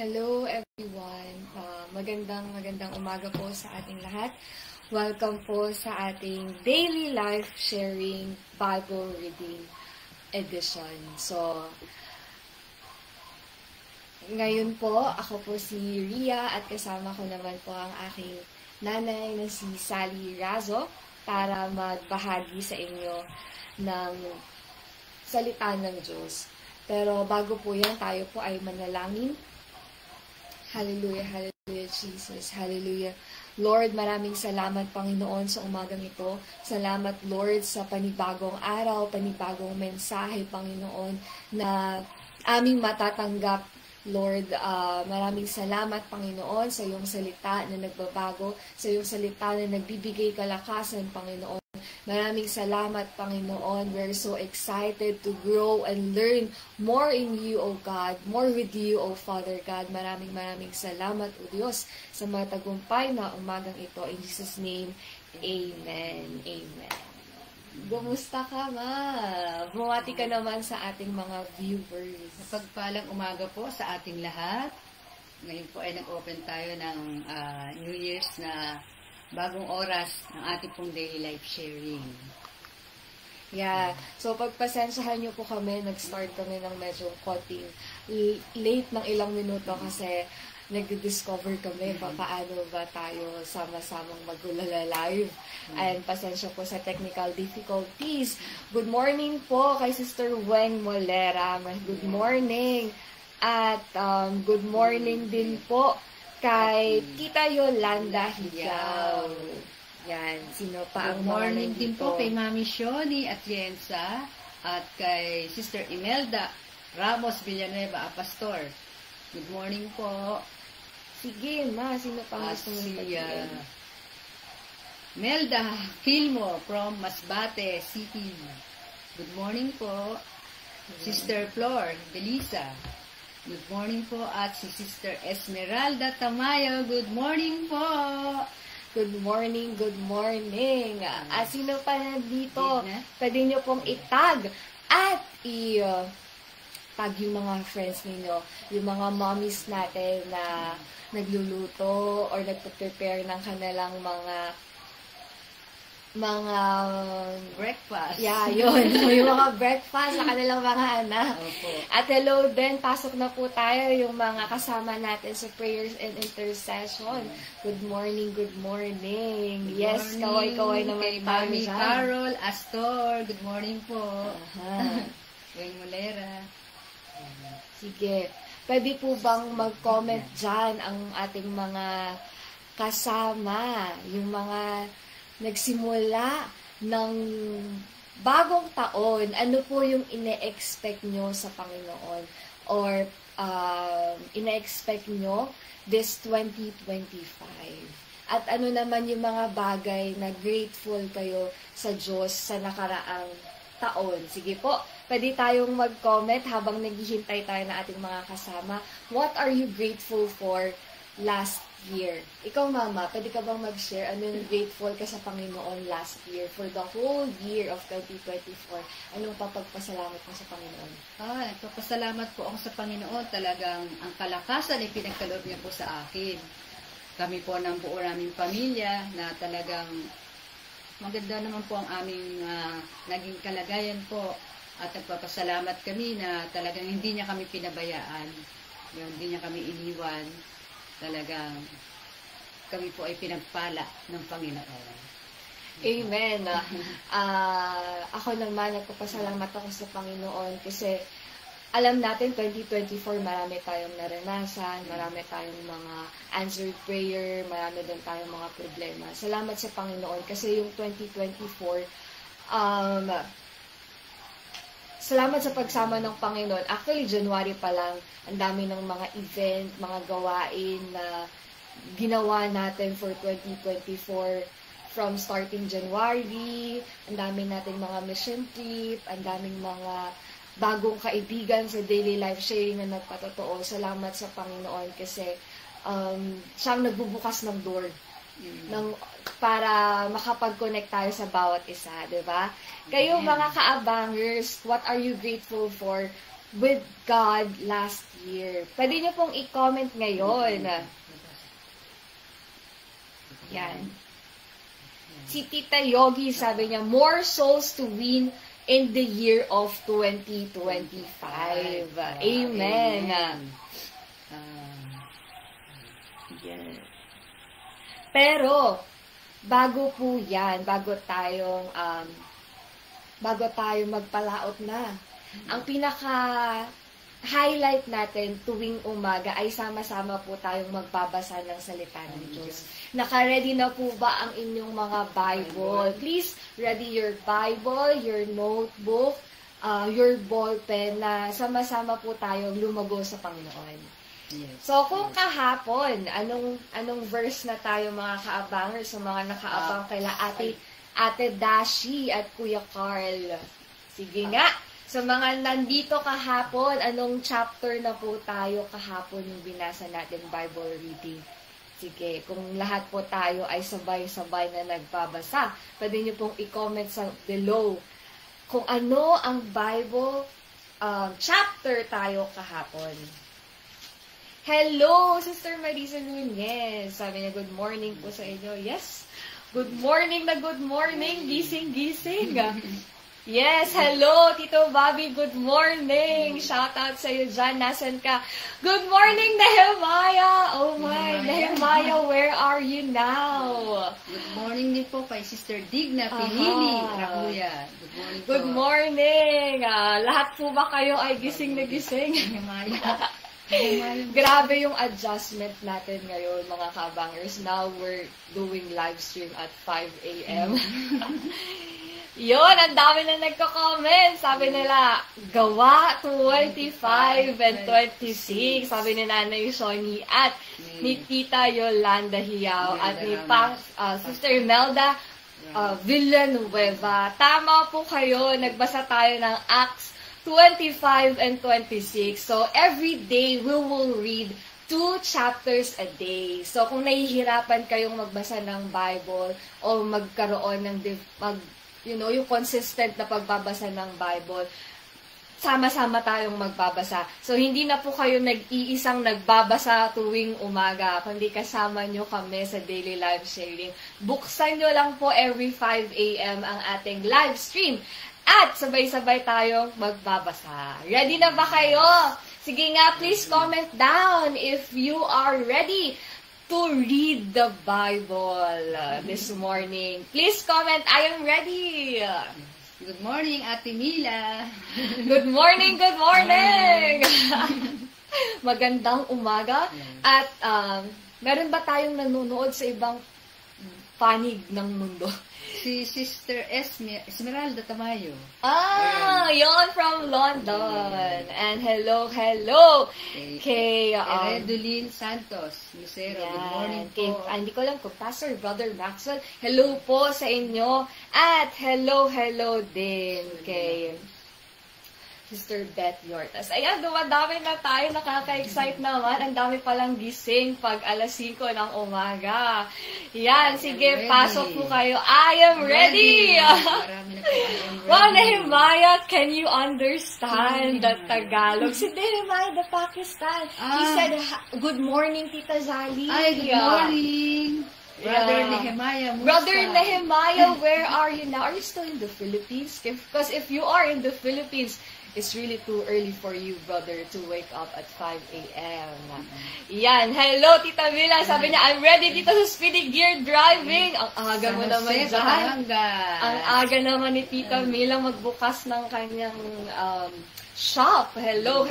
Hello everyone. Magandang umaga po sa ating lahat. Welcome po sa ating Daily Life Sharing Bible Reading Edition. So, ngayon po, ako po si Ria at kasama ko naman po ang aking nanay na si Sally Razo para magbahagi sa inyo ng salita ng Diyos. Pero bago po yan, tayo po ay manalangin. Hallelujah, hallelujah, Jesus, hallelujah. Lord, maraming salamat, Panginoon, sa umagang ito. Salamat, Lord, sa panibagong araw, panibagong mensahe, Panginoon, na aming matatanggap. Lord, maraming salamat, Panginoon, sa iyong salita na nagbabago, sa iyong salita na nagbibigay kalakasan, Panginoon. Maraming salamat, Panginoon. We're so excited to grow and learn more in you, O God, more with you, O Father God. Maraming salamat, O Diyos, sa matagumpay na umagang ito. In Jesus' name, Amen. Amen. Kumusta ka, Ma? Bumati ka naman sa ating mga viewers. Pagpalang umaga po sa ating lahat. Ngayon po ay nag-open tayo ng New Year's na bagong oras ng ating pong daily life sharing. Yeah. So, pagpasensyahan niyo po kami, nag-start kami ng medyo konting late ng ilang minuto kasi nag-discover kami paano ba tayo sama-samang magulala live. And pasensya po sa technical difficulties. Good morning po kay Sister Weng Molera. Good morning. At good morning din po kay Tita Yolanda Higaw. Yan, sino pa ang good morning din po kay dito? Mami Shoni Atienza at kay Sister Imelda Ramos Villanueva Pastor. Good morning po. Sige, Ma, sino pa ang gusto mo ipagiging? Melda Filmo from Masbate City. Good morning po. Sister Flor Delisa. Good morning po. At si Sister Esmeralda Tamayo. Good morning po. Good morning, good morning. Sino pa nandito? Pwede nyo pong itag at tag yung mga friends ninyo, yung mga mommies natin na nagluluto or nagpe-prepare ng kanilang mga breakfast. Yeah, yun. Yung mga breakfast sa kanilang mga anak. Opo. At hello din, pasok na po tayo yung mga kasama natin sa prayers and intercession. Good morning, good morning. Good Yes, morning kaway-kaway naman kay tayo Mami dyan. Carol Astor. Good morning po. Aha. Weng Molera. Sige. Pwede po bang mag-comment dyan ang ating mga kasama, yung mga nagsimula ng bagong taon? Ano po yung ine-expect nyo sa Panginoon? Or ine-expect nyo this 2025? At ano naman yung mga bagay na grateful kayo sa Diyos sa nakaraang taon? Sige po, pwede tayong mag-comment habang naghihintay tayo na ating mga kasama. What are you grateful for last year? Ikaw, Mama, pwede ka bang mag-share ano yung grateful ka sa Panginoon last year for the whole year of 2024? Anong papagpasalamat mo sa Panginoon? Nagpapasalamat po ako sa Panginoon. Talagang ang kalakasan ay pinagkaloob niya po sa akin. Kami po ng buo naming pamilya na talagang maganda naman po ang aming naging kalagayan po. At nagpapasalamat kami na talagang hindi niya kami pinabayaan. Hindi niya kami iniwan. Talagang kami po ay pinagpala ng Panginoon. Amen. Ako naman, nagpapasalamat ako sa Panginoon kasi alam natin, 2024, marami tayong naranasan, marami tayong mga answered prayer, marami din tayong mga problema. Salamat sa Panginoon kasi yung 2024, salamat sa pagsama ng Panginoon. Actually, January pa lang, ang dami ng mga event, mga gawain na ginawa natin for 2024. From starting January, ang dami natin mga mission trip, ang daming mga bagong kaibigan sa daily life sharing na nagpatotoo. Salamat sa Panginoon kasi siyang nagbubukas ng door para makapag-connect tayo sa bawat isa, di ba? Kayo mga ka-abangers, what are you grateful for with God last year? Pwede nyo pong i-comment ngayon. Yan. Si Tita Yogi, sabi niya, more souls to win in the year of 2025. Amen. Yan. Pero, bago po yan, bago tayo magpalaot na, ang pinaka-highlight natin tuwing umaga ay sama-sama po tayong magbabasa ng salita ng Diyos. Naka-ready na po ba ang inyong mga Bible? Please, ready your Bible, your notebook, your ballpen na sama-sama po tayong lumago sa Panginoon. Yes. So, kung kahapon, anong verse na tayo mga kaabangers, sa mga nakaabang kaila Ate Dashi at Kuya Carl? Sige nga. Sa mga nandito kahapon, anong chapter na po tayo kahapon yung binasa natin Bible reading? Sige, kung lahat po tayo ay sabay-sabay na nagbabasa, pwede nyo pong i-comment sa below kung ano ang Bible chapter tayo kahapon. Hello, Sister Marisa Nunez. Sabi niya, good morning po sa inyo. Yes, good morning na good morning. Gising-gising. Yes, hello, Tito Bobby, good morning. Shout out sa iyo dyan. Nasan ka? Good morning, Nehemiah. Oh my, Nehemiah, where are you now? Good morning din po kay Sister Digna Pinili, Rakuya. Good morning po. Good morning. Lahat po ba kayo ay gising na gising? Grabe yung adjustment natin ngayon, mga kabangers. Now, we're doing live stream at 5 a.m. Yun, ang dami na nagko-comment. Sabi nila, gawa 25 and 26. Sabi ni Nanay Shoni at ni Tita Yolanda Hiao at ni Sister Melda Villanueva. Tama po kayo, nagbasa tayo ng Acts 25 and 26. So, every day, we will read 2 chapters a day. So, kung nahihirapan kayong magbasa ng Bible o magkaroon ng, yung consistent na pagbabasa ng Bible, sama-sama tayong magbabasa. So, hindi na po kayo nag-iisang nagbabasa tuwing umaga, kundi kasama nyo kami sa daily live sharing. Buksan nyo lang po every 5 a.m. ang ating live stream. At sabay-sabay tayong magbabasa. Ready na ba kayo? Sige nga, please comment down if you are ready to read the Bible this morning. Please comment, I am ready. Good morning, Ate Mila. Good morning, good morning. Magandang umaga. At meron ba tayong nanonood sa ibang panig ng mundo? Si Sister Esmeralda Tamayo. Yon from London. And hello kay Redolin Santos, Lucero. Good morning po. Hindi ko lang kung Pastor Brother Maxwell. Hello po sa inyo. At hello din kay Sister Beth Yortas. Ayan, dumadami na tayo. Nakaka-excite naman. Ang dami palang gising pag alas 5 ng umaga. Yan, sige, pasok po kayo. I am ready! Wow, Nehemiah, can you understand the Tagalog? Si Nehemiah, the Pakistan. He said, good morning, Tita Zali. Ay, good morning. Brother Nehemiah, Brother Nehemiah, where are you now? Are you still in the Philippines? Because if you are in the Philippines, it's really too early for you, brother, to wake up at 5 a.m. Yan. Hello, Tita Mila. Sabi niya, I'm ready dito sa Speedy Gear Driving. Ang aga mo naman dyan. Ang aga naman ni Tita Mila magbukas ng kanyang shop. Hello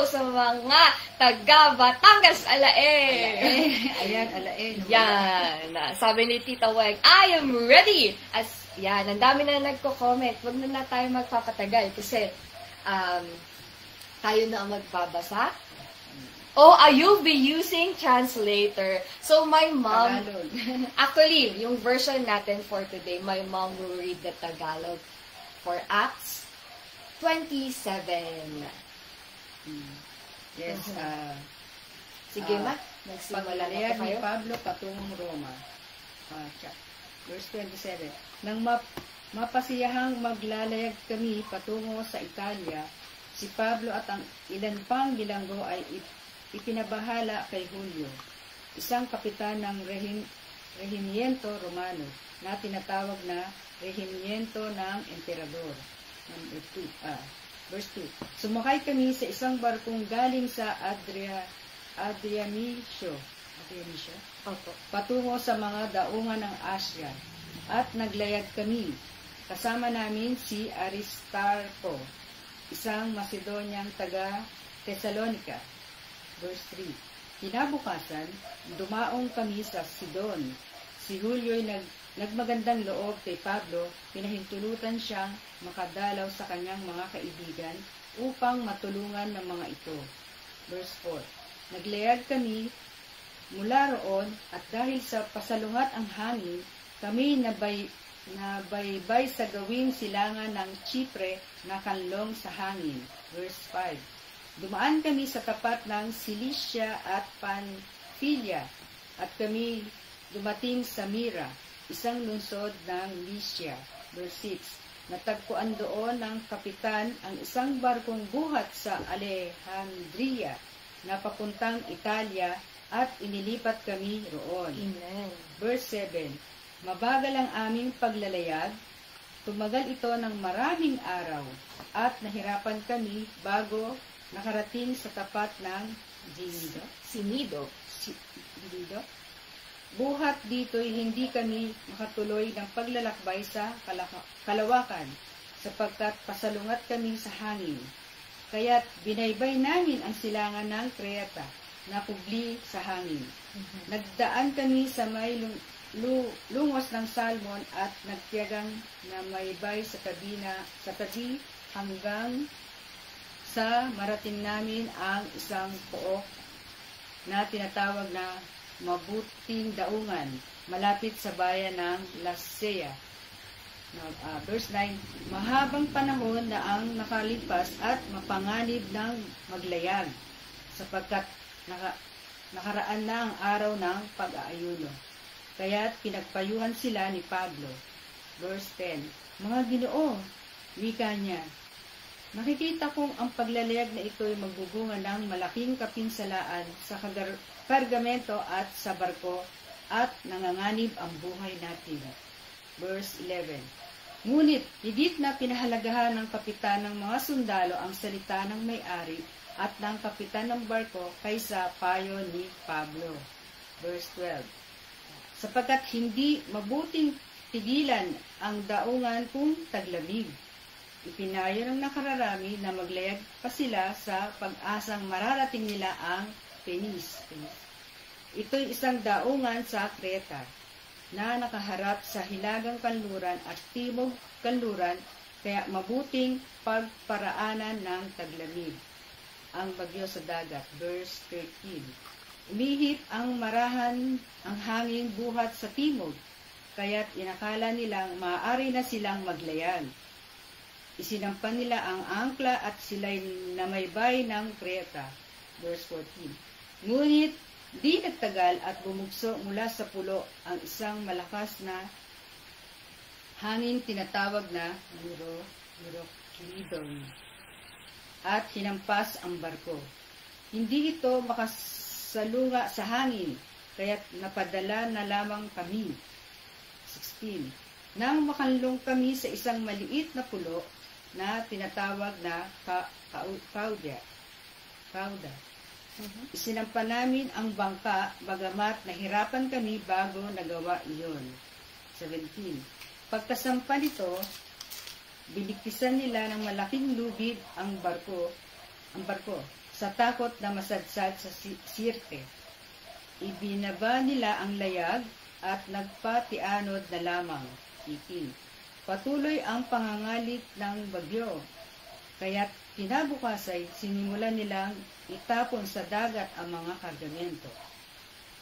sa mga taga Batangas, Alae. Ayan, Alae. Yan. Sabi ni Tita Weng, I am ready. Yan, ang dami na nagko-comment. Huwag na tayo magpapatagal kasi tayo na ang magbabasa. You'll be using translator. So, my mom, actually, yung version natin for today, my mom will read the Tagalog for Acts 27. Yes. Sige, ma. Nagsimula na po kayo. Ni Pablo patungong Roma. Verse 27. Nang mapasiyahang maglalayag kami patungo sa Italia, Si Pablo at ang ilan pang bilanggo ay ipinabahala kay Julio, isang kapitan ng Rehimiento Romano na tinatawag na Rehimiento ng Emperador. Verse 2. Sumakay kami sa isang barkong galing sa Adriamisio, Opo. patungo sa mga daungan ng Asya, at naglayag kami. Kasama namin si Aristarco, isang Macedoniang taga Thessalonica. Verse 3. Kinabukasan, dumaong kami sa Sidon. Si Julio'y nagmagandang loob kay Pablo, pinahintulutan siyang makadalaw sa kanyang mga kaibigan upang matulungan ng mga ito. Verse 4. Naglayag kami mula roon at dahil sa pasalungat ang hangin, kami nabaybay sa gawing silangan ng Chipre na kanlong sa hangin. Verse 5. Dumaan kami sa tapat ng Cilicia at Pamphylia at kami dumating sa Mira, isang lungsod ng Lycia. Verse 6. Natagpuan doon ng kapitan ang isang barkong buhat sa Alejandria na papuntang Italia at inilipat kami roon. Amen. Verse 7. Mabagal ang aming paglalayag, tumagal ito ng maraming araw, at nahirapan kami bago nakarating sa tapat ng Sinido. Ginido. Buhat dito'y hindi kami makatuloy ng paglalakbay sa kalawakan, sapagkat pasalungat kami sa hangin. Kaya't binaybay namin ang silangan ng Creta na kubli sa hangin. Nagdaan kami sa may lungos ng Salmon at nagtiyagang na maybay sa tabi hanggang sa marating namin ang isang pook na tinatawag na Mabuting Daungan, malapit sa bayan ng Lasea. Verse 9, mahabang panahon na ang nakalipas at mapanganib ng maglayag, sapagkat nakaraan na ang araw ng pag-aayuno. Kaya't pinagpayuhan sila ni Pablo. Verse 10, mga Ginoo, wika niya, nakikita kong ang paglalayag na ito ay magbubunga ng malaking kapinsalaan sa kargamento at sa barko at nanganganib ang buhay natin. Verse 11, ngunit higit na pinahalagahan ng kapitan ng mga sundalo ang salita ng may-ari at ng kapitan ng barko kaysa payo ni Pablo. Verse 12, sapagkat hindi mabuting tigilan ang daungan kung taglamig. Ipinayo ng nakararami na maglayag pa sila sa pag-asang mararating nila ang Penis. Ito'y isang daungan sa Creta na nakaharap sa hilagang kanluran at timog kanluran, kaya mabuting pagparaanan ng taglamig. Ang bagyo sa dagat. Verse 13. Umihip ang marahan ang hangin buhat sa timog, kaya't inakala nilang maaari na silang maglayag. Isinampan nila ang angkla at sila'y namaybay ng Creta. Verse 14. Ngunit di nagtagal at bumugso mula sa pulo ang isang malakas na hangin tinatawag na Euroclydon at hinampas ang barko. Hindi ito makasalunga sa hangin, kaya't napadala na lamang kami. 16. Nang makanlong kami sa isang maliit na pulo na tinatawag na Cauda. Isinampa namin ang bangka, bagamat nahirapan kami bago nagawa iyon. 17. Pagkasampa nito, biniktisan nila ng malaking lubid ang barko sa takot na masadsad sa Sirte. Ibinaba nila ang layag at nagpatianod na lamang. 18. Patuloy ang pangangalit ng bagyo, kaya't kinabukasan sinimulan nilang itapon sa dagat ang mga kargamento.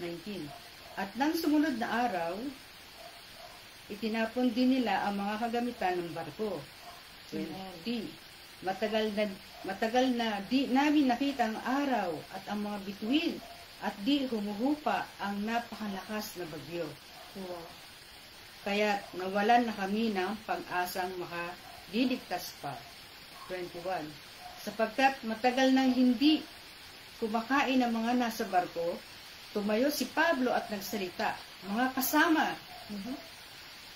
19. At nang sumunod na araw, itinapon din nila ang mga kagamitan ng barko. 20. Matagal na di namin nakita ang araw at ang mga bituin at di humuhupa ang napakalakas na bagyo. Kaya nawalan na kami ng pag-asang makaliligtas pa. 21. Sapagkat matagal nang hindi kumakain ang mga nasa barko, tumayo si Pablo at nagsalita, "Mga kasama,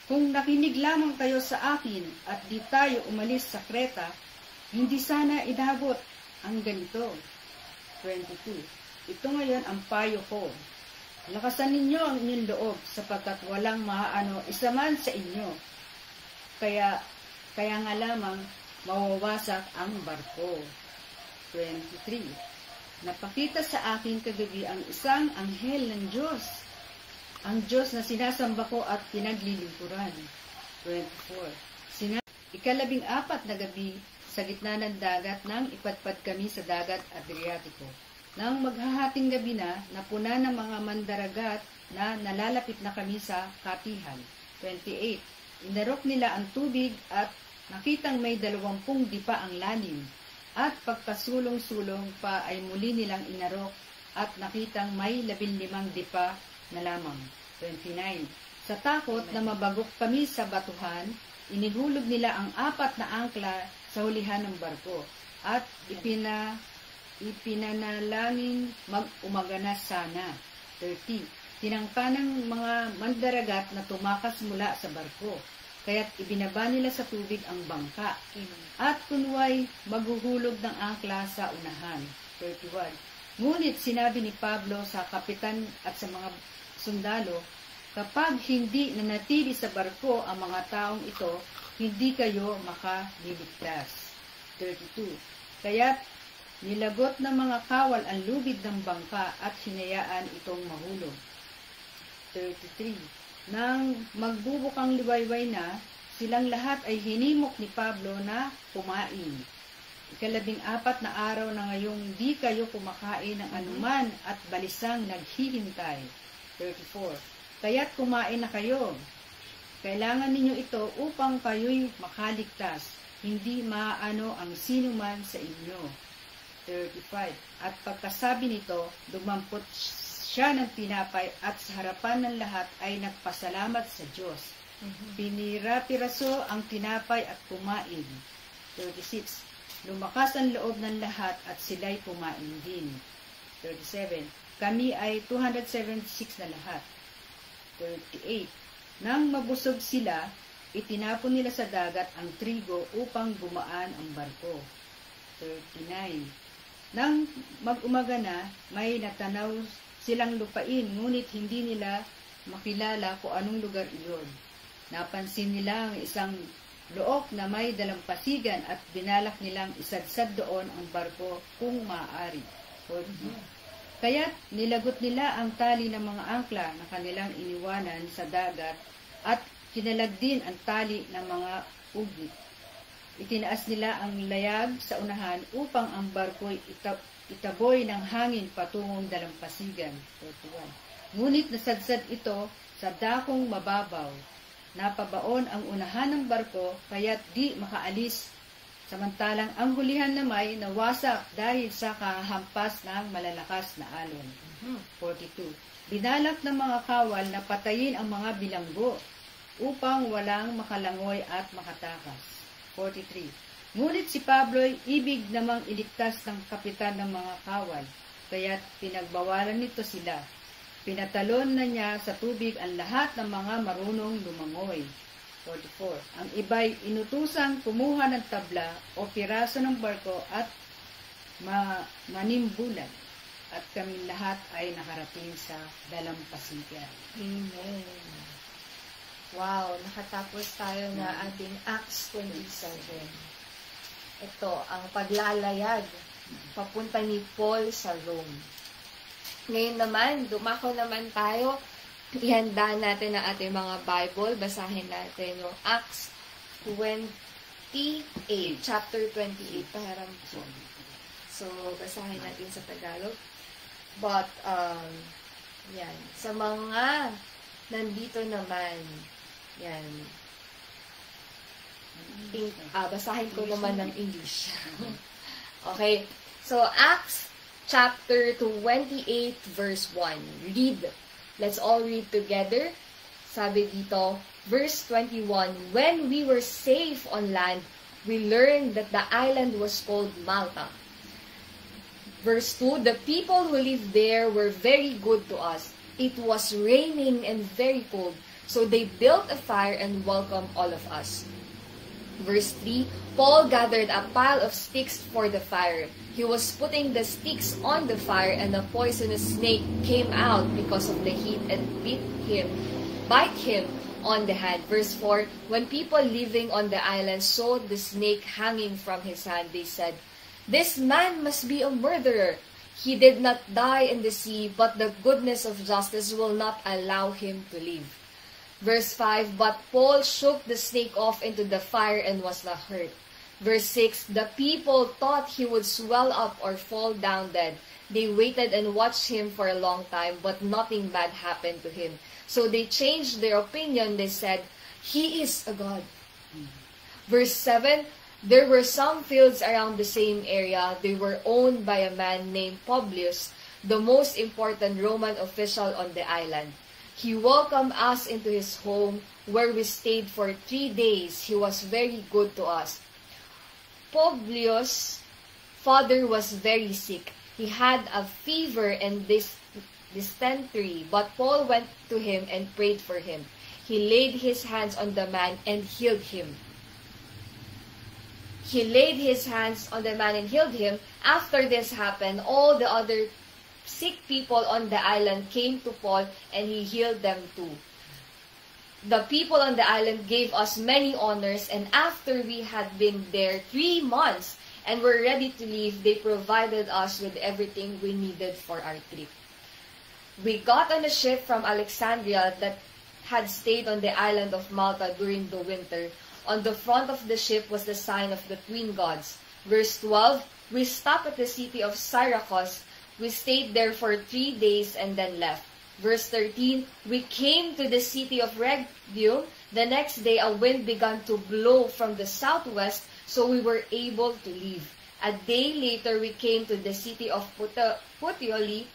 kung nakinig lamang kayo sa akin at di tayo umalis sa Kreta, hindi sana inabot ang ganito." 22. Ito ngayon ang payo ko. Lakasan ninyo ang inyong loob sapagkat walang maaano isa man sa inyo. Kaya nga lamang mawawasak ang barko. 23. Napakita sa akin kagabi ang isang anghel ng Diyos. Ang Diyos na sinasamba ko at pinaglilingkuran. 24. Ikalabing-apat na gabi, sa gitna ng dagat nang ipadpad kami sa dagat Adriatico. Nang maghahating gabi na, napuna ng mga mandaragat na nalalapit na kami sa Katihan. 28. Inarok nila ang tubig at nakitang may 20 dipa ang lalim. At pagkasulong-sulong pa ay muli nilang inarok at nakitang may 15 dipa na lamang. 29. Sa takot na mabagok kami sa batuhan, inihulog nila ang 4 na angkla sa hulihan ng barko at ipinanalangin mag-umaganas sana. 30. Tinangka ng mga mandaragat na tumakas mula sa barko, kaya't ibinaba nila sa tubig ang bangka, at kunway maghuhulog ng angkla sa unahan. 31. Ngunit sinabi ni Pablo sa kapitan at sa mga sundalo, "Kapag hindi nanatili sa barko ang mga taong ito, hindi kayo makaliligtas." 32. Kaya't nilagot ng mga kawal ang lubid ng bangka at hinayaan itong mahulog. 33. Nang magbubukang liwayway na, silang lahat ay hinimok ni Pablo na kumain. Ikalabing-4 na araw na ngayong di kayo kumakain ng anuman at balisang naghihintay. 34. Kaya't kumain na kayo. Kailangan ninyo ito upang kayo'y makaligtas, hindi maaano ang sino man sa inyo. 35. At pagkasabi nito, dumampot siya ng tinapay at sa harapan ng lahat ay nagpasalamat sa Diyos. Pinira-piraso ang tinapay at kumain. 36. Lumakas ang loob ng lahat at sila'y kumain din. 37. Kami ay 276 na lahat. 38. Nang mabusog sila, itinapon nila sa dagat ang trigo upang gumaan ang barko. 39. Nang mag-umaga na, may natanaw silang lupain, ngunit hindi nila makilala kung anong lugar iyon. Napansin nila ang isang look na may dalampasigan at binalak nilang isadsad doon ang barko kung maaari. 40. Kaya't nilagot nila ang tali ng mga angkla na kanilang iniwanan sa dagat at kinalag din ang tali ng mga ugit. Itinaas nila ang layag sa unahan upang ang barko'y itaboy ng hangin patungong dalampasigan. 41. Ngunit nasadsad ito sa dakong mababaw. Napabaon ang unahan ng barko kaya't di makaalis, samantalang ang hulihan na may nawasak dahil sa kahampas ng malalakas na alon. 42. Binalak ng mga kawal na patayin ang mga bilanggo upang walang makalangoy at makatakas. 43. Ngunit si Pablo'y ibig namang iligtas ng kapitan ng mga kawal, kaya't pinagbawalan nito sila. Pinatalon na niya sa tubig ang lahat ng mga marunong lumangoy. 44. Ang iba'y inutusang kumuha ng tabla o piraso ng barko at manimbulan. At kami lahat ay nakarating sa dalampasigan. Amen. Wow, nakatapos tayo na ating Acts 27. Ito, ang paglalayag papunta ni Paul sa Rome. Ngayon naman, dumako naman tayo. Ihanda natin ang ating mga Bible. Basahin natin yung Acts 28, chapter 28. Paharap po. So, basahin natin sa Tagalog. But, yan. Sa mga nandito naman, yan. Basahin ko naman ng English. Okay. So, Acts chapter 28, verse 1. Read. Let's all read together. Sabi dito, verse 21, "When we were safe on land, we learn that the island was called Malta. Verse 2, the people who lived there were very good to us. It was raining and very cold, so they built a fire and welcomed all of us. Verse 3, Paul gathered a pile of sticks for the fire. He was putting the sticks on the fire, and a poisonous snake came out because of the heat and bite him on the hand. Verse 4, when people living on the island saw the snake hanging from his hand, they said, "This man must be a murderer. He did not die in the sea, but the goodness of justice will not allow him to live." Verse 5, but Paul shook the snake off into the fire and was not hurt. Verse 6, the people thought he would swell up or fall down dead. They waited and watched him for a long time, but nothing bad happened to him. So they changed their opinion. They said, "He is a god." Verse 7, there were some fields around the same area. They were owned by a man named Publius, the most important Roman official on the island. He welcomed us into his home, where we stayed for 3 days. He was very good to us. Publius' father was very sick. He had a fever and dysentery, but Paul went to him and prayed for him. He laid his hands on the man and healed him. After this happened, all the other sick people on the island came to Paul, and he healed them too. The people on the island gave us many honors, and after we had been there 3 months and were ready to leave, they provided us with everything we needed for our trip. We got on a ship from Alexandria that had stayed on the island of Malta during the winter. On the front of the ship was the sign of the twin gods. Verse 12, we stopped at the city of Syracuse. We stayed there for 3 days and then left. Verse 13, we came to the city of Rhegium. The next day, a wind began to blow from the southwest, so we were able to leave. A day later, we came to the city of Puteoli.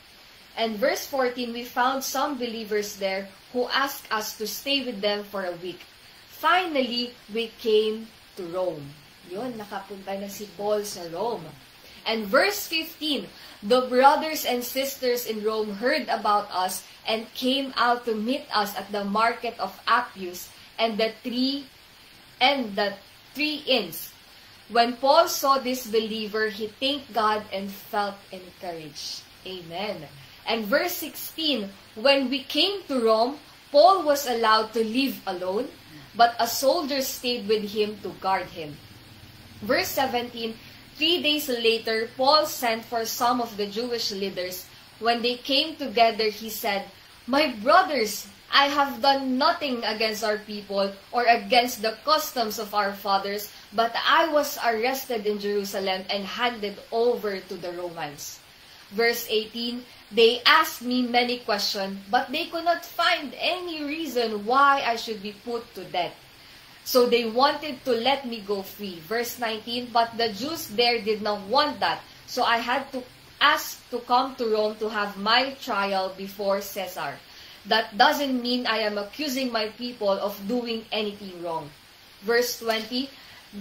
And verse 14, we found some believers there who asked us to stay with them for a week. Finally, we came to Rome. Yun, nakapunta na si Paul sa Rome. And verse 15, the brothers and sisters in Rome heard about us and came out to meet us at the market of Appius and the three inns. When Paul saw this believer, he thanked God and felt encouraged. Amen. And verse 16, when we came to Rome, Paul was allowed to live alone, but a soldier stayed with him to guard him. Verse 17, 3 days later, Paul sent for some of the Jewish leaders. When they came together, he said, "My brothers, I have done nothing against our people or against the customs of our fathers, but I was arrested in Jerusalem and handed over to the Romans." Verse 18, they asked me many questions, but they could not find any reason why I should be put to death. So they wanted to let me go free. Verse 19, but the Jews there did not want that. So I had to ask to come to Rome to have my trial before Caesar. That doesn't mean I am accusing my people of doing anything wrong. Verse 20,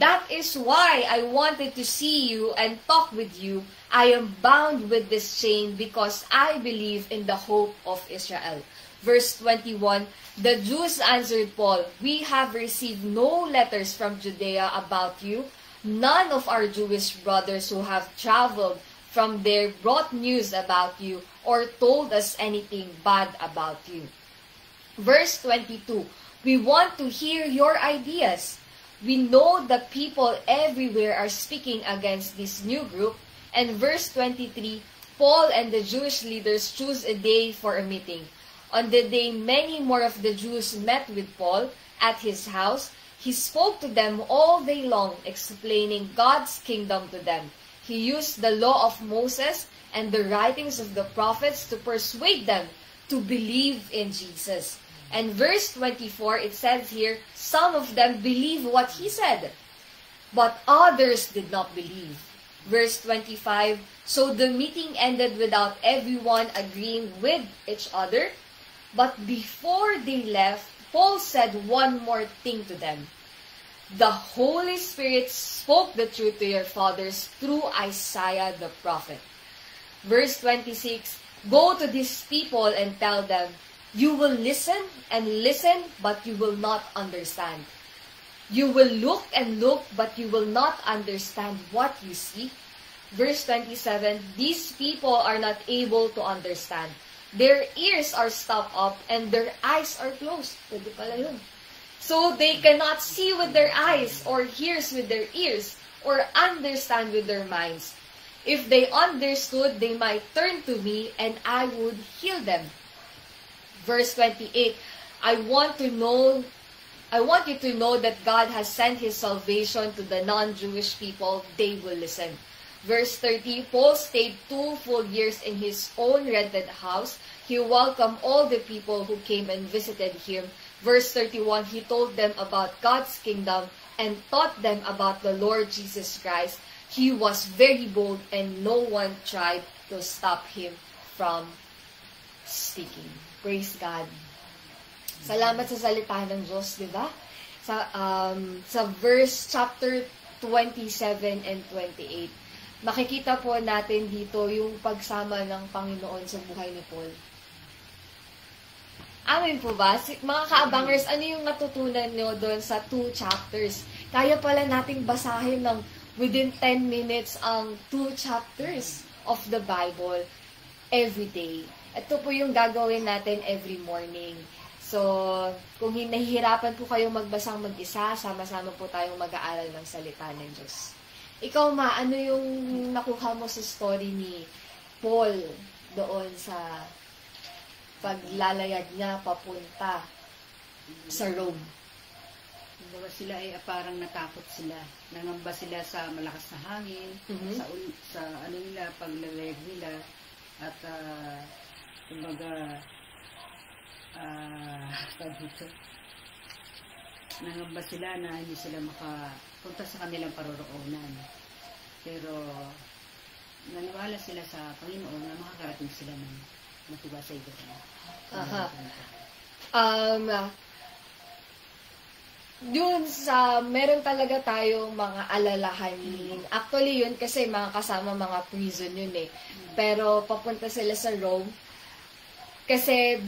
that is why I wanted to see you and talk with you. I am bound with this chain because I believe in the hope of Israel. Verse 21, the Jews answered Paul, we have received no letters from Judea about you. None of our Jewish brothers who have traveled from there brought news about you or told us anything bad about you. Verse 22, we want to hear your ideas. We know that people everywhere are speaking against this new group. And verse 23, Paul and the Jewish leaders chose a day for a meeting. On the day many more of the Jews met with Paul at his house, he spoke to them all day long, explaining God's kingdom to them. He used the law of Moses and the writings of the prophets to persuade them to believe in Jesus. And verse 24, it says here, some of them believed what he said, but others did not believe. Verse 25, so the meeting ended without everyone agreeing with each other. But before they left, Paul said one more thing to them. The Holy Spirit spoke the truth to your fathers through Isaiah the prophet. Verse 26, go to these people and tell them, you will listen and listen, but you will not understand. You will look and look, but you will not understand what you see. Verse 27, these people are not able to understand. Their ears are stopped up and their eyes are closed. Pwede pala yun. So they cannot see with their eyes or hears with their ears or understand with their minds. If they understood, they might turn to me and I would heal them. Verse 28, I want you to know that God has sent His salvation to the non-Jewish people. They will listen. Verse 30, Paul stayed 2 full years in his own rented house. He welcomed all the people who came and visited him. Verse 31, he told them about God's kingdom and taught them about the Lord Jesus Christ. He was very bold and no one tried to stop him from speaking. Praise God. Salamat sa salita ng Diyos, di ba? Sa verse chapter 27 and 28, makikita po natin dito yung pagsama ng Panginoon sa buhay ni Paul. Amin po ba? Mga kaabangers, ano yung natutunan nyo doon sa 2 chapters? Kaya pala nating basahin ng within 10 minutes ang 2 chapters of the Bible every day. Ito po yung gagawin natin every morning. So, kung nahihirapan po kayong magbasang mag-isa, sama-sama po tayong mag-aaral ng salita ng Diyos. Ikaw ma, ano yung nakuha mo sa story ni Paul doon sa paglalayag niya papunta sa Rome? Diba sila ay parang natakot sila. Nangamba sila sa malakas na hangin, sa ano nila, paglalayag nila, at kumbaga dito, nangamba sila na hindi sila makapunta sa kanilang paroroonan. Pero naniwala sila sa Panginoon na makakarating sila ng matibasay doon. Yun meron talaga tayong mga alalahanin. Actually, yun kasi mga kasama mga prison yun eh. Pero papunta sila sa Rome. Kasi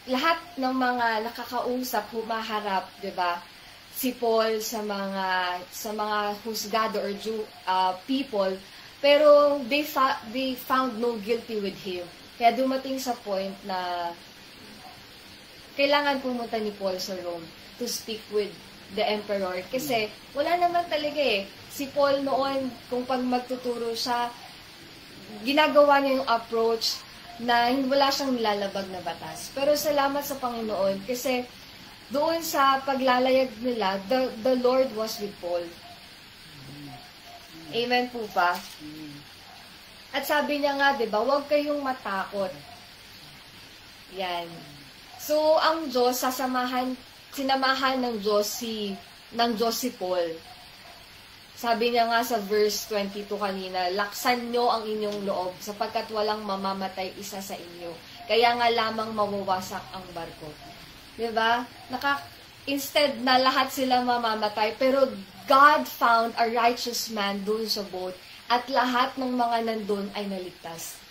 lahat ng mga nakakausap, humaharap, di ba? Si Paul sa mga husgado or people. Pero they found no guilty with him. Kaya dumating sa point na kailangan pumunta ni Paul sa Rome to speak with the emperor. Kasi wala naman talaga eh. Si Paul noon, kung pag magtuturo siya, ginagawa niya yung approach na wala siyang nilalabag na batas. Pero salamat sa Panginoon kasi doon sa paglalayag nila, the Lord was with Paul. Amen po ba? At sabi niya nga, di ba, huwag kayong matakot. Yan. So, ang Diyos, sinamahan ng Diyos si Paul. Sabi niya nga sa verse 22 kanina, laksan nyo ang inyong loob sapagkat walang mamamatay isa sa inyo. Kaya nga lamang mawawasak ang barko. Diba? Instead na lahat sila mamamatay, pero God found a righteous man doon sa boat at lahat ng mga nandun ay naligtas.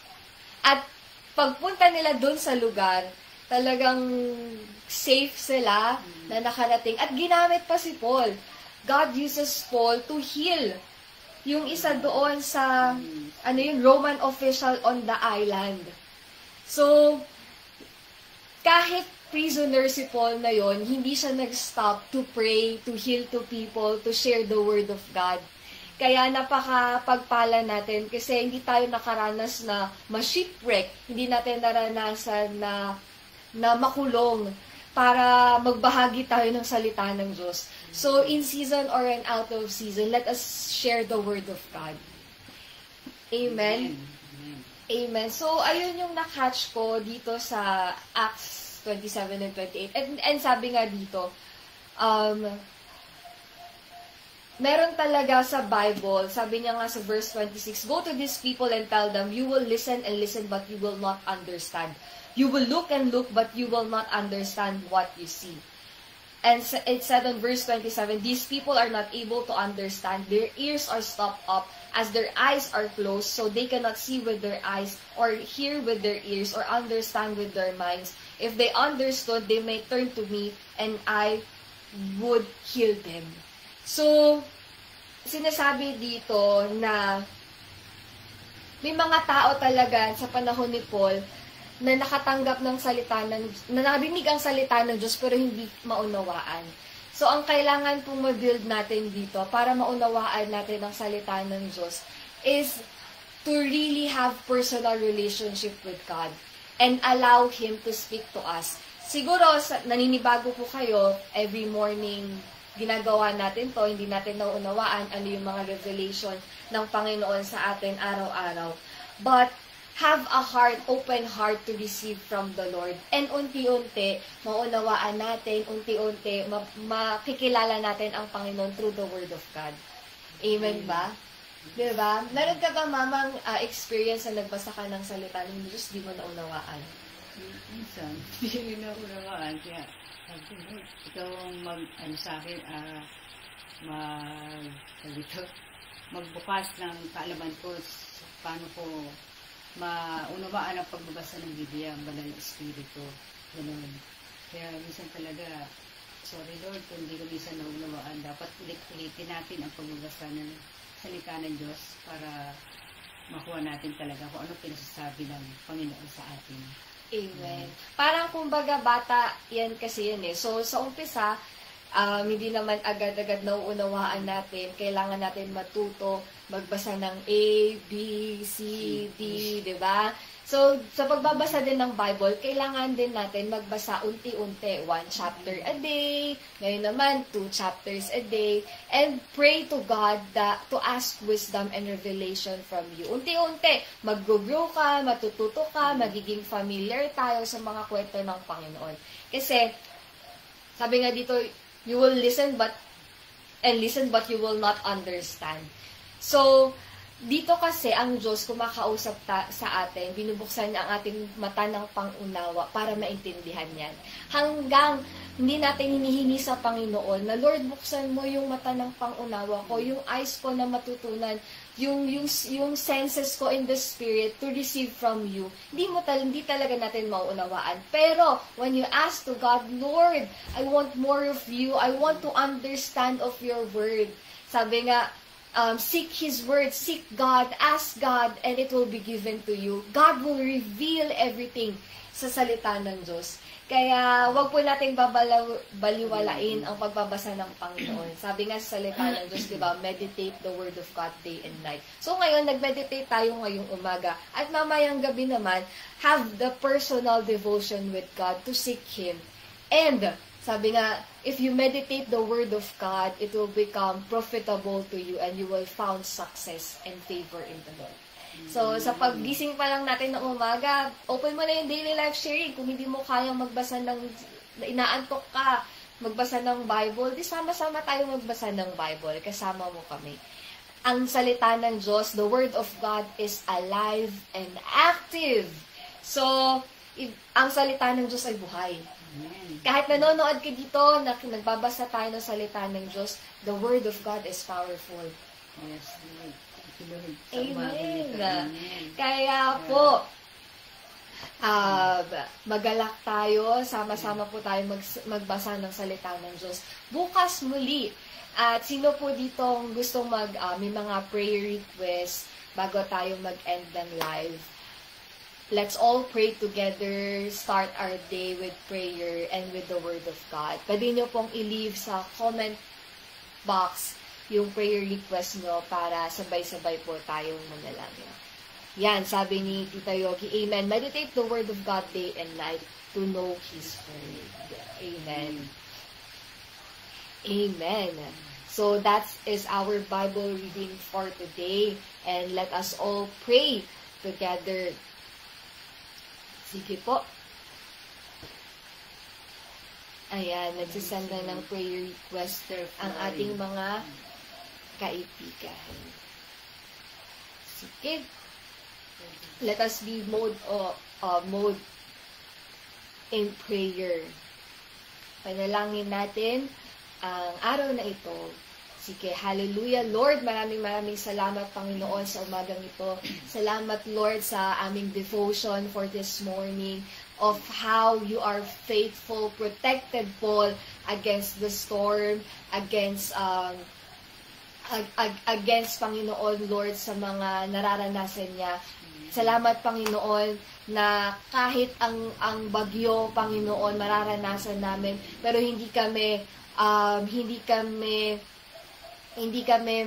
At pagpunta nila doon sa lugar, talagang safe sila na nakarating. At ginamit pa si Paul. God uses Paul to heal yung isa doon sa Roman official on the island. So, kahit prisoner si Paul na yon, hindi siya nag-stop to pray, to heal to people, to share the word of God. Kaya napaka-pagpala natin kasi hindi tayo nakaranas na ma-shipwreck, hindi natin naranasan na makulong para magbahagi tayo ng salita ng Diyos. So, in season or in out of season, let us share the word of God. Amen? Amen. So, ayun yung na-catch ko dito sa Acts 27 and 28. And sabi nga dito, meron talaga sa Bible, sabi niya nga sa verse 26, go to these people and tell them, you will listen and listen, but you will not understand. You will look and look, but you will not understand what you see. And it said in verse 27, these people are not able to understand. Their ears are stopped up as their eyes are closed, so they cannot see with their eyes or hear with their ears or understand with their minds. If they understood, they may turn to me and I would heal them. So, sinasabi dito na may mga tao talaga sa panahon ni Paul na nakatanggap ng salita na narinig ang salita ng Diyos pero hindi maunawaan. So, ang kailangan pong ma-build natin dito para maunawaan natin ang salita ng Diyos is to really have personal relationship with God and allow Him to speak to us. Siguro, naninibago po kayo, every morning, ginagawa natin to, hindi natin naunawaan ano yung mga revelation ng Panginoon sa atin araw-araw. But, have a heart, open heart to receive from the Lord. And unti-unti, maunawaan natin, unti-unti, makikilala natin ang Panginoon through the Word of God. Amen ba? Diba? Meron ka ba, mamang, experience na nagbasa ka ng salita ng Diyos, di mo naunawaan? Minsan, hindi na unawaan. Kaya, ikaw sa akin, magbukas ng kaalaman ko paano ko maunawaan ang pagbabasa ng Biblia, ang banal na Espiritu. Ganun. Kaya minsan talaga, sorry Lord, kung hindi ko minsan naunawaan, dapat ulit-ulitin natin ang pagbabasa ng salita ng Diyos para makuha natin talaga kung ano pinasasabi ng Panginoon sa atin. Amen. Parang kumbaga bata, yan kasi yan eh. So, sa umpisa, hindi naman agad-agad nauunawaan natin. Kailangan natin matuto, magbasa ng A, B, C, D, diba? So, sa pagbabasa din ng Bible, kailangan din natin magbasa unti-unti. 1 chapter a day, ngayon naman 2 chapters a day, and pray to God to ask wisdom and revelation from you. Unti-unti, mag-grow ka, matututo ka, magiging familiar tayo sa mga kwento ng Panginoon. Kasi, sabi nga dito, you will listen but you will not understand. So, dito kasi ang Diyos kumakausap sa atin, binubuksan niya ang ating mata ng pangunawa para maintindihan yan. Hanggang hindi natin hinihingi sa Panginoon na, Lord, buksan mo yung mata ng pangunawa ko, yung eyes ko na matutunan, yung senses ko in the Spirit to receive from you. Hindi talaga natin mauunawaan. Pero, when you ask to God, Lord, I want more of you. I want to understand of your word. Sabi nga, seek His word, seek God, ask God, and it will be given to you. God will reveal everything sa salita ng Diyos. Kaya, wag po nating baliwalain ang pagbabasa ng Panginoon. Sabi nga sa salita ng Diyos, diba, meditate the word of God day and night. So ngayon, nag-meditate tayo ngayong umaga. At mamayang gabi naman, have the personal devotion with God to seek Him. And, sabi nga, if you meditate the word of God, it will become profitable to you and you will found success and favor in the Lord. So, sa paggising pa lang natin ng umaga, open mo na yung daily life sharing. Kung hindi mo kayang magbasa inaantok ka, magbasa ng Bible, di sama-sama tayo magbasa ng Bible. Kasama mo kami. Ang salita ng Diyos, the Word of God is alive and active. So, ang salita ng Diyos ay buhay. Kahit nanonood ka dito, nagbabasa tayo ng salita ng Diyos, the Word of God is powerful. Yes, Lord. Amen. Kaya po, magalak tayo, sama-sama po tayo magbasa ng salita ng Diyos. Bukas muli, at sino po dito gustong may mga prayer requests bago tayo mag-end ng live? Let's all pray together, start our day with prayer and with the Word of God. Pwede nyo pong i-leave sa comment box yung prayer request nyo para sabay-sabay po tayong manalangin. Yan, sabi ni Tita Yogi, Amen. Meditate the Word of God day and night to know His Word. Amen. Amen. So that is our Bible reading for today. And let us all pray together. Sige po. Ayan, nagsisend na ng prayer request ang ating mga kaibigan. Sige. Let us be mode in prayer. Panalangin natin ang araw na ito. Sige, hallelujah. Lord, maraming salamat, Panginoon, sa umagang ito. Salamat, Lord, sa aming devotion for this morning of how you are faithful, protected Paul against the storm, against Panginoon, Lord, sa mga nararanasan niya. Salamat, Panginoon, na kahit ang bagyo, Panginoon, mararanasan namin, pero hindi kami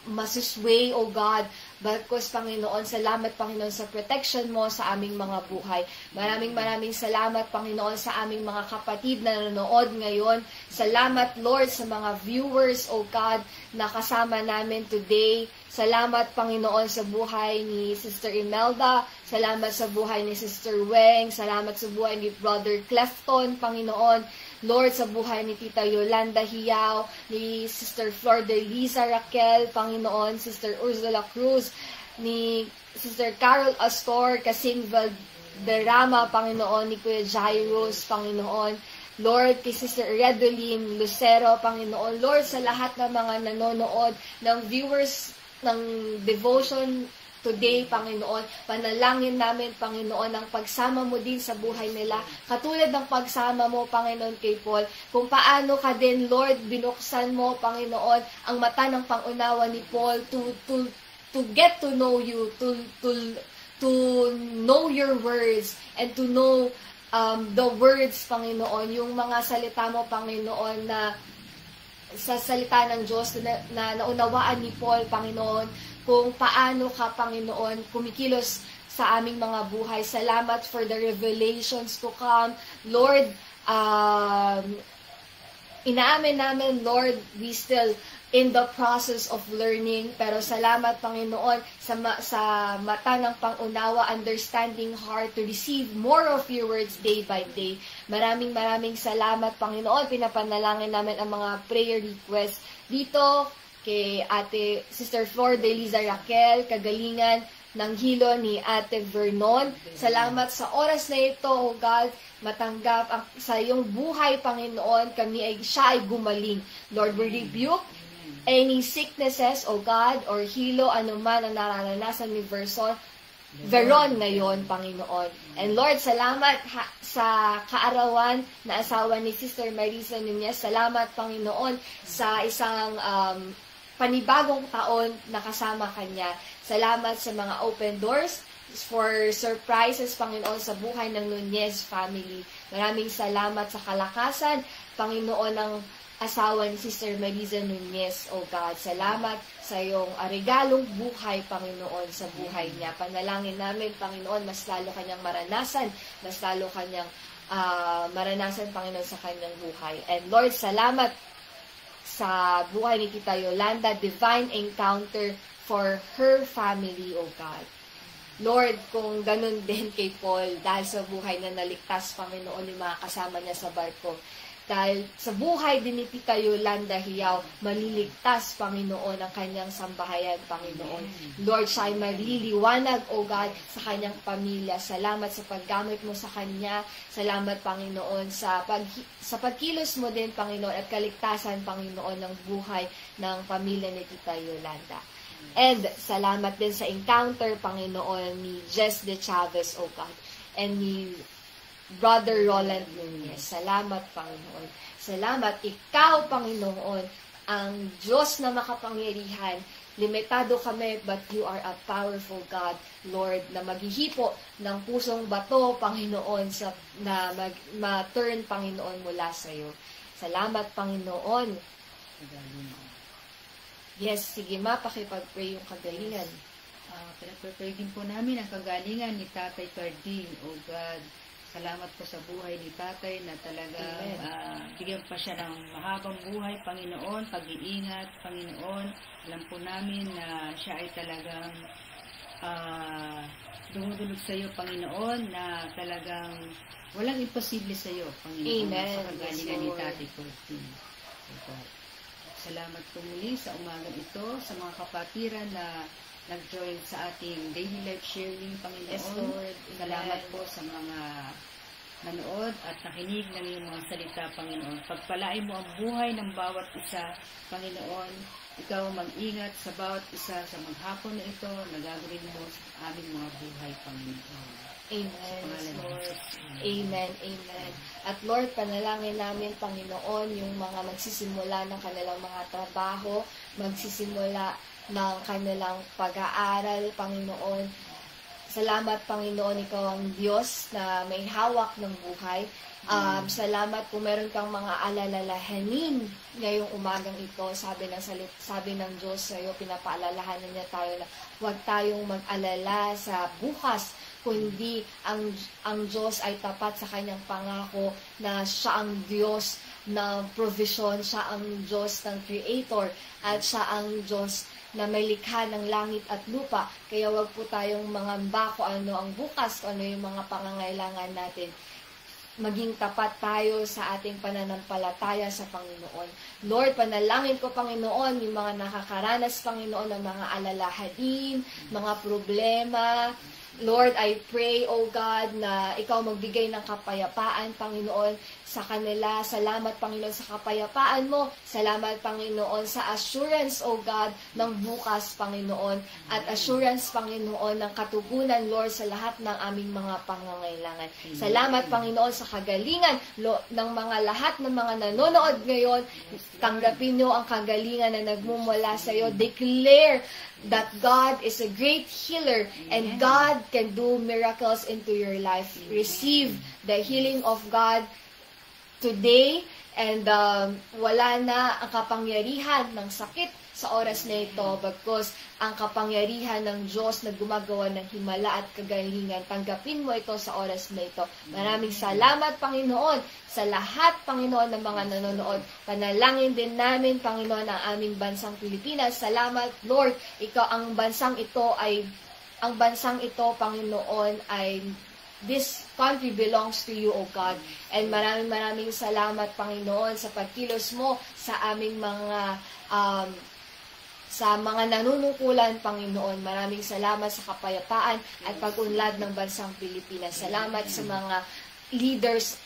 masusway, O God. Bagkus, Panginoon, salamat, Panginoon, sa protection mo sa aming mga buhay. Maraming salamat, Panginoon, sa aming mga kapatid na nanonood ngayon. Salamat, Lord, sa mga viewers, O God, na kasama namin today. Salamat, Panginoon, sa buhay ni Sister Imelda. Salamat sa buhay ni Sister Weng. Salamat sa buhay ni Brother Clefton, Panginoon. Lord, sa buhay ni Tita Yolanda Hiao, ni Sister Flor de Liza Raquel, Panginoon, Sister Ursula Cruz, ni Sister Carol Astor, Kasing Valderrama, Panginoon, ni Kuya Jairus, Panginoon, Lord, kay Sister Redoline Lucero, Panginoon, Lord, sa lahat ng mga nanonood, ng viewers ng devotion today, Panginoon, panalangin namin, Panginoon, ang pagsama mo din sa buhay nila. Katulad ng pagsama mo, Panginoon, kay Paul, kung paano ka din, Lord, binuksan mo, Panginoon, ang mata ng pangunawa ni Paul to get to know you, to know your words, and to know the words, Panginoon, yung mga salita mo, Panginoon, na sa salita ng Diyos na naunawaan ni Paul, Panginoon, kung paano ka, Panginoon, kumikilos sa aming mga buhay. Salamat for the revelations to come. Lord, inaamin namin, Lord, we still in the process of learning, pero salamat, Panginoon, sa mata ng pangunawa, understanding heart, to receive more of your words day by day. Maraming salamat, Panginoon. Pinapanalangin namin ang mga prayer requests dito, kay Ate Sister Flor de Liza Raquel, kagalingan ng hilo ni Ate Vernon. Salamat sa oras na ito, O God, matanggap sa iyong buhay, Panginoon, siya ay gumaling. Lord, we rebuke any sicknesses, O God, or hilo, anuman ang nararanasan ni Veron ngayon, Panginoon. And Lord, salamat sa kaarawan na asawa ni Sister Marisa Nunez. Salamat, Panginoon, sa isang panibagong taon na kasama kanya. Salamat sa mga open doors, for surprises, Panginoon, sa buhay ng Nunez family. Maraming salamat sa kalakasan, Panginoon, ng asawa ni Sister Marisa Nunez, O God. Salamat sa iyong regalong buhay, Panginoon, sa buhay niya. Panalangin namin, Panginoon, mas lalo kanyang maranasan, Panginoon, sa kanyang buhay. And Lord, salamat sa buhay ni Tita Yolanda, divine encounter for her family, O God. Lord, kung ganun din kay Paul, dahil sa buhay na naligtas, Panginoon, yung mga kasama niya sa barko, dahil sa buhay din ni Tita Yolanda Hiao, maliligtas, Panginoon, ang kanyang sambahayan, Panginoon. Lord, siya ay maliliwanag, O God, sa kanyang pamilya. Salamat sa paggamit mo sa kanya. Salamat, Panginoon, sa pagkilos mo din, Panginoon, at kaligtasan, Panginoon, ng buhay ng pamilya ni Tita Yolanda. And salamat din sa encounter, Panginoon, ni Jess de Chavez, O God, and ni Brother Roland Nunez. Salamat, Panginoon. Salamat, ikaw, Panginoon, ang Diyos na makapangyarihan. Limitado kami, but you are a powerful God, Lord, na maghihipo ng pusong bato, Panginoon, na ma-turn, Panginoon, mula sa iyo. Salamat, Panginoon. Yes, sige ma, pakipag-pray yung kagalingan. Pinag-pray din po namin ang kagalingan ni Tatay Cardin, O God. Salamat po sa buhay ni Tatay na talagang bigyan pa siya ng mahabang buhay, Panginoon, pag-iingat, Panginoon. Alam po namin na siya ay talagang dumudulog sa iyo, Panginoon, na talagang walang imposible sa iyo, Panginoon. Amen. Sa kagalingan ni Tatay Cardin. Salamat po muli sa umagang ito, sa mga kapatiran na nag-join sa ating daily life sharing, Panginoon. Yes, Lord. Salamat po sa mga nanood at nakinig ng iyong mga salita, Panginoon. Pagpalain mo ang buhay ng bawat isa, Panginoon. Ikaw mag-ingat sa bawat isa sa maghapon na ito na gagawin mo sa aming mga buhay, Panginoon. Amen, Lord. Amen, amen. At Lord, panalangin namin, Panginoon, yung mga magsisimula ng kanilang mga trabaho, magsisimula ng kanilang pag-aaral, Panginoon. Salamat, Panginoon, Ikaw ang Diyos na may hawak ng buhay. Salamat kung meron kang mga alalahanin ngayong umagang ito. Sabi ng Diyos sa iyo, pinapaalalahanan niya tayo na huwag tayong mag-alala sa bukas, kundi ang Diyos ay tapat sa kanyang pangako na siya ang Diyos ng provision, siya ang Diyos ng Creator, at siya ang Diyos na may likha ng langit at lupa. Kaya wag po tayong mangamba kung ano ang bukas, kung ano yung mga pangangailangan natin. Maging tapat tayo sa ating pananampalataya sa Panginoon. Lord, panalangin ko, Panginoon, yung mga nakakaranas, Panginoon, ng mga alalahanin, mga problema. Lord, I pray, O God, na Ikaw magbigay ng kapayapaan, Panginoon, sa kanila. Salamat, Panginoon, sa kapayapaan mo. Salamat, Panginoon, sa assurance, O God, ng bukas, Panginoon. At assurance, Panginoon, ng katugunan, Lord, sa lahat ng aming mga pangangailangan. Salamat, Panginoon, sa kagalingan ng mga lahat ng mga nanonood ngayon. Tanggapin niyo ang kagalingan na nagmumula sa iyo. Declare that God is a great healer and God can do miracles into your life. Receive the healing of God today, and wala na ang kapangyarihan ng sakit sa oras na ito, bagkus ang kapangyarihan ng Diyos na gumagawa ng himala at kagalingan. Tanggapin mo ito sa oras na ito. Maraming salamat, Panginoon, sa lahat, Panginoon, ng mga nanonood. Panalangin din namin, Panginoon, ang aming bansang Pilipinas. Salamat, Lord. Ang bansang ito, Panginoon, ay this country belongs to you, O God. And maraming salamat, Panginoon, sa pagkilos mo sa aming mga nanunungkulan, Panginoon. Maraming salamat sa kapayapaan at pag-unlad ng bansang Pilipinas. Salamat sa mga leaders,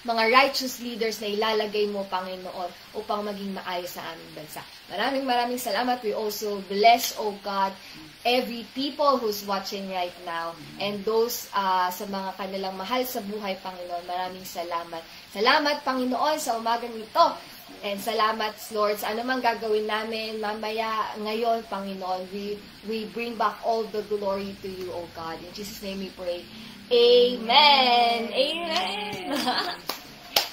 mga righteous leaders na ilalagay mo, Panginoon, upang maging maayos sa aming bansa. Maraming salamat. We also bless, O God, every people who's watching right now, and those sa mga kanilang mahal sa buhay, Panginoon. Maraming salamat. Salamat, Panginoon, sa umagang ito. And salamat, Lord, sa anumang gagawin namin mamaya, ngayon, Panginoon. We bring back all the glory to you, O God. In Jesus' name we pray. Amen! Amen!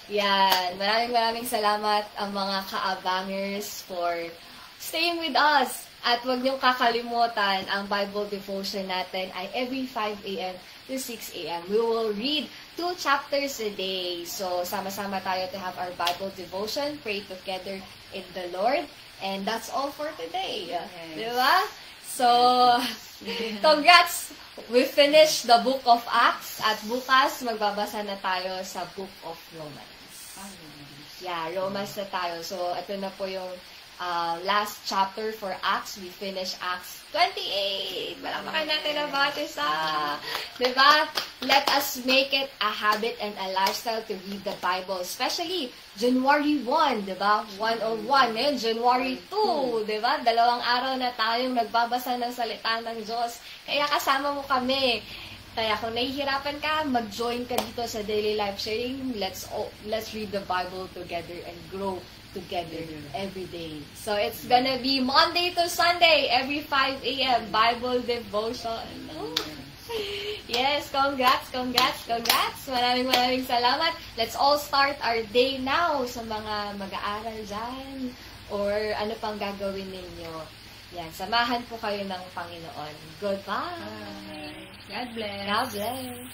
Yan. Maraming salamat ang mga ka-abangers for staying with us. At huwag niyong kakalimutan, ang Bible devotion natin ay every 5 a.m. to 6 a.m. We will read 2 chapters a day. So, sama-sama tayo to have our Bible devotion, pray together in the Lord. And that's all for today. Yes. Diba? So, congrats! We finished the book of Acts. At bukas, magbabasa na tayo sa book of Romans. Yeah, Romans na tayo. So, ito na po yung last chapter for Acts. We finished Acts 28. Palakpakan natin ang batisa. Diba? Let us make it a habit and a lifestyle to read the Bible. Especially January 1, diba? 101. Ngayon, January 2, diba? 2 araw na tayong nagbabasa ng salita ng Diyos. Kaya kasama mo kami. Kaya kung nahihirapan ka, mag-join ka dito sa daily life sharing. Let's read the Bible together and grow together every day. So it's gonna be Monday to Sunday, every 5 a.m. Bible devotion. Oh. Yes, congrats. Maraming salamat. Let's all start our day now sa mga mag-aaral dyan or ano pang gagawin ninyo. Yan, samahan po kayo ng Panginoon. Goodbye. God bless. God bless.